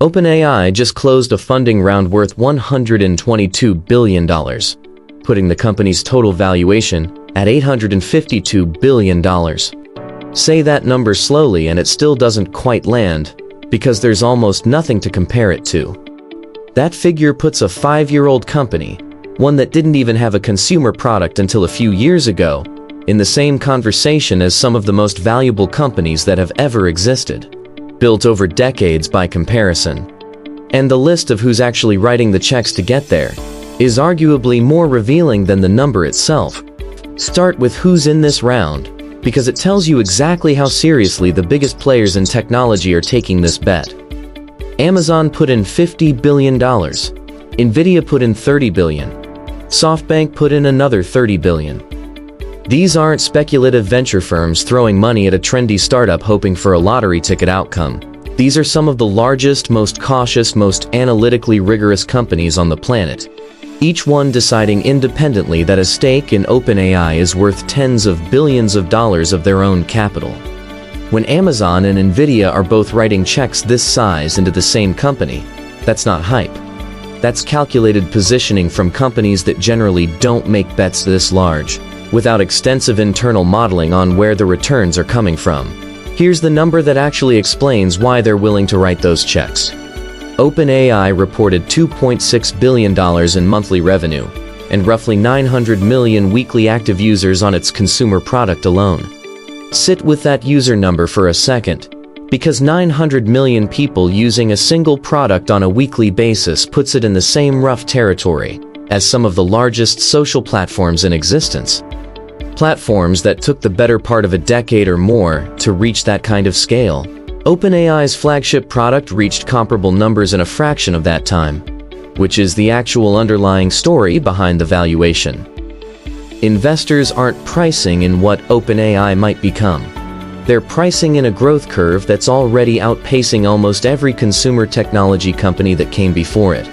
OpenAI just closed a funding round worth $122 billion, putting the company's total valuation at $852 billion. Say that number slowly and it still doesn't quite land, because there's almost nothing to compare it to. That figure puts a 5-year-old company, one that didn't even have a consumer product until a few years ago, in the same conversation as some of the most valuable companies that have ever existed, built over decades by comparison. And the list of who's actually writing the checks to get there is arguably more revealing than the number itself. Start with who's in this round, because it tells you exactly how seriously the biggest players in technology are taking this bet. Amazon put in $50 billion, Nvidia put in $30 billion, SoftBank put in another $30 billion. These aren't speculative venture firms throwing money at a trendy startup hoping for a lottery ticket outcome. These are some of the largest, most cautious, most analytically rigorous companies on the planet, each one deciding independently that a stake in OpenAI is worth tens of billions of dollars of their own capital. When Amazon and Nvidia are both writing checks this size into the same company, that's not hype. That's calculated positioning from companies that generally don't make bets this large, without extensive internal modeling on where the returns are coming from. Here's the number that actually explains why they're willing to write those checks. OpenAI reported $2.6 billion in monthly revenue, and roughly 900 million weekly active users on its consumer product alone. Sit with that user number for a second, because 900 million people using a single product on a weekly basis puts it in the same rough territory as some of the largest social platforms in existence. Platforms that took the better part of a decade or more to reach that kind of scale. OpenAI's flagship product reached comparable numbers in a fraction of that time, which is the actual underlying story behind the valuation. Investors aren't pricing in what OpenAI might become. They're pricing in a growth curve that's already outpacing almost every consumer technology company that came before it.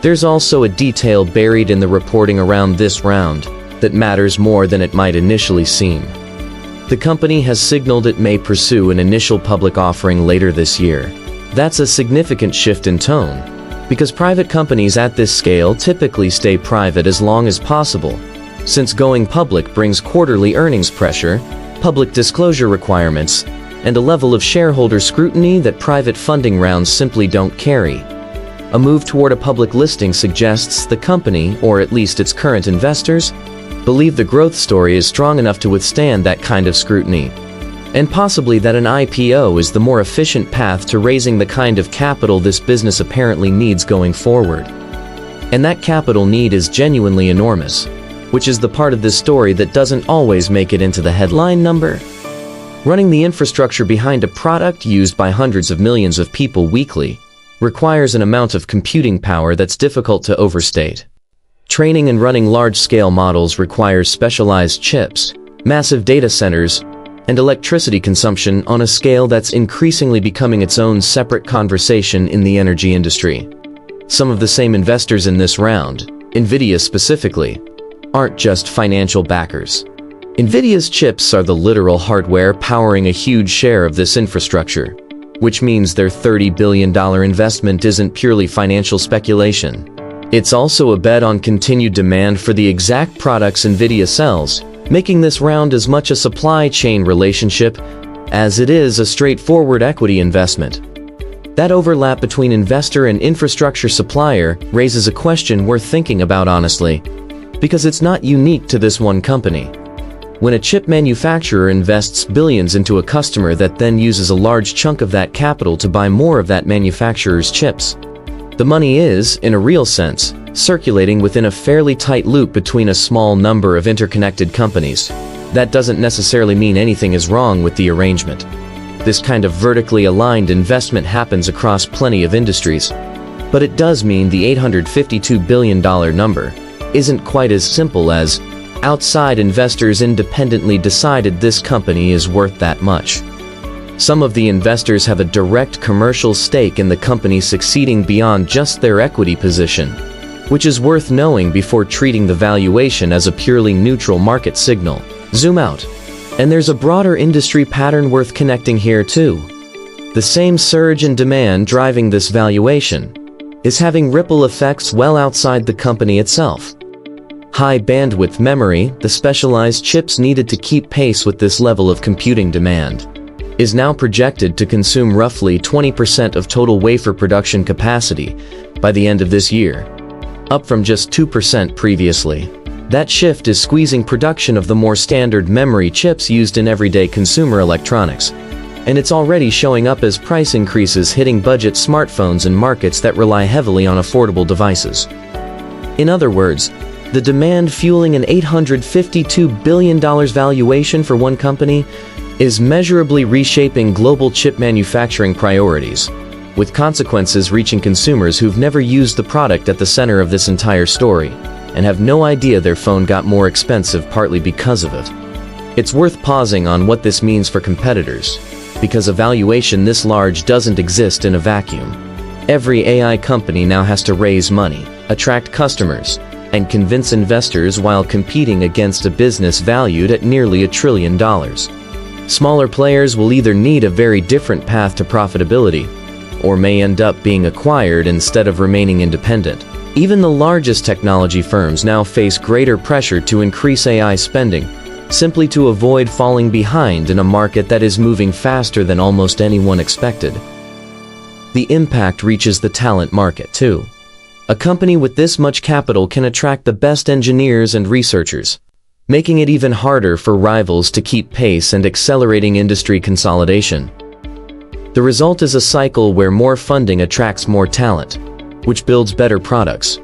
There's also a detail buried in the reporting around this round that matters more than it might initially seem. The company has signaled it may pursue an initial public offering later this year. That's a significant shift in tone, because private companies at this scale typically stay private as long as possible, since going public brings quarterly earnings pressure, public disclosure requirements, and a level of shareholder scrutiny that private funding rounds simply don't carry. A move toward a public listing suggests the company, or at least its current investors, believe the growth story is strong enough to withstand that kind of scrutiny, and possibly that an IPO is the more efficient path to raising the kind of capital this business apparently needs going forward. And that capital need is genuinely enormous, which is the part of this story that doesn't always make it into the headline number. Running the infrastructure behind a product used by hundreds of millions of people weekly requires an amount of computing power that's difficult to overstate. Training and running large-scale models requires specialized chips, massive data centers, and electricity consumption on a scale that's increasingly becoming its own separate conversation in the energy industry. Some of the same investors in this round, Nvidia specifically, aren't just financial backers. Nvidia's chips are the literal hardware powering a huge share of this infrastructure, which means their $30 billion investment isn't purely financial speculation. It's also a bet on continued demand for the exact products Nvidia sells, making this round as much a supply chain relationship as it is a straightforward equity investment. That overlap between investor and infrastructure supplier raises a question worth thinking about honestly, because it's not unique to this one company. When a chip manufacturer invests billions into a customer that then uses a large chunk of that capital to buy more of that manufacturer's chips, the money is, in a real sense, circulating within a fairly tight loop between a small number of interconnected companies. That doesn't necessarily mean anything is wrong with the arrangement. This kind of vertically aligned investment happens across plenty of industries, but it does mean the $852 billion number isn't quite as simple as outside investors independently decided this company is worth that much. Some of the investors have a direct commercial stake in the company succeeding beyond just their equity position, which is worth knowing before treating the valuation as a purely neutral market signal. Zoom out, and there's a broader industry pattern worth connecting here too. The The same surge in demand driving this valuation is having ripple effects well outside the company itself. High bandwidth memory, the specialized chips needed to keep pace with this level of computing demand, is now projected to consume roughly 20% of total wafer production capacity by the end of this year, up from just 2% previously. That shift is squeezing production of the more standard memory chips used in everyday consumer electronics, and it's already showing up as price increases hitting budget smartphones in markets that rely heavily on affordable devices. In other words, the demand fueling an $852 billion valuation for one company is measurably reshaping global chip manufacturing priorities, with consequences reaching consumers who've never used the product at the center of this entire story, and have no idea their phone got more expensive partly because of it. It's worth pausing on what this means for competitors, because a valuation this large doesn't exist in a vacuum. Every AI company now has to raise money, attract customers, and convince investors while competing against a business valued at nearly $1 trillion. Smaller players will either need a very different path to profitability, or may end up being acquired instead of remaining independent. Even the largest technology firms now face greater pressure to increase AI spending, simply to avoid falling behind in a market that is moving faster than almost anyone expected. The impact reaches the talent market too. A company with this much capital can attract the best engineers and researchers, making it even harder for rivals to keep pace and accelerating industry consolidation. The result is a cycle where more funding attracts more talent, which builds better products,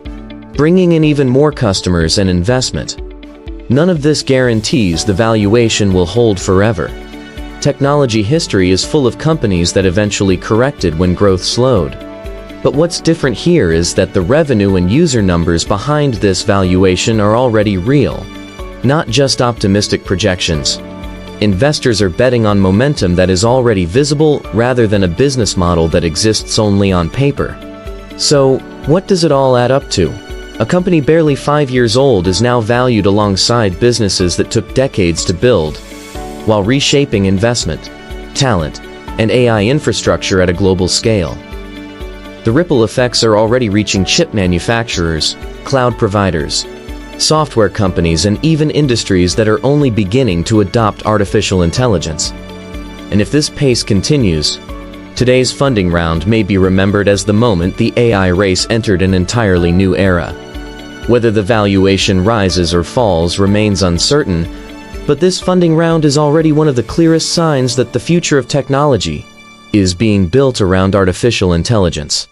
bringing in even more customers and investment. None of this guarantees the valuation will hold forever. Technology history is full of companies that eventually corrected when growth slowed. But what's different here is that the revenue and user numbers behind this valuation are already real, not just optimistic projections. Investors are betting on momentum that is already visible rather than a business model that exists only on paper. So, what does it all add up to? A company barely 5 years old is now valued alongside businesses that took decades to build, while reshaping investment, talent, and AI infrastructure at a global scale. The ripple effects are already reaching chip manufacturers, cloud providers, software companies, and even industries that are only beginning to adopt artificial intelligence. And if this pace continues, today's funding round may be remembered as the moment the AI race entered an entirely new era. Whether the valuation rises or falls remains uncertain, but this funding round is already one of the clearest signs that the future of technology is being built around artificial intelligence.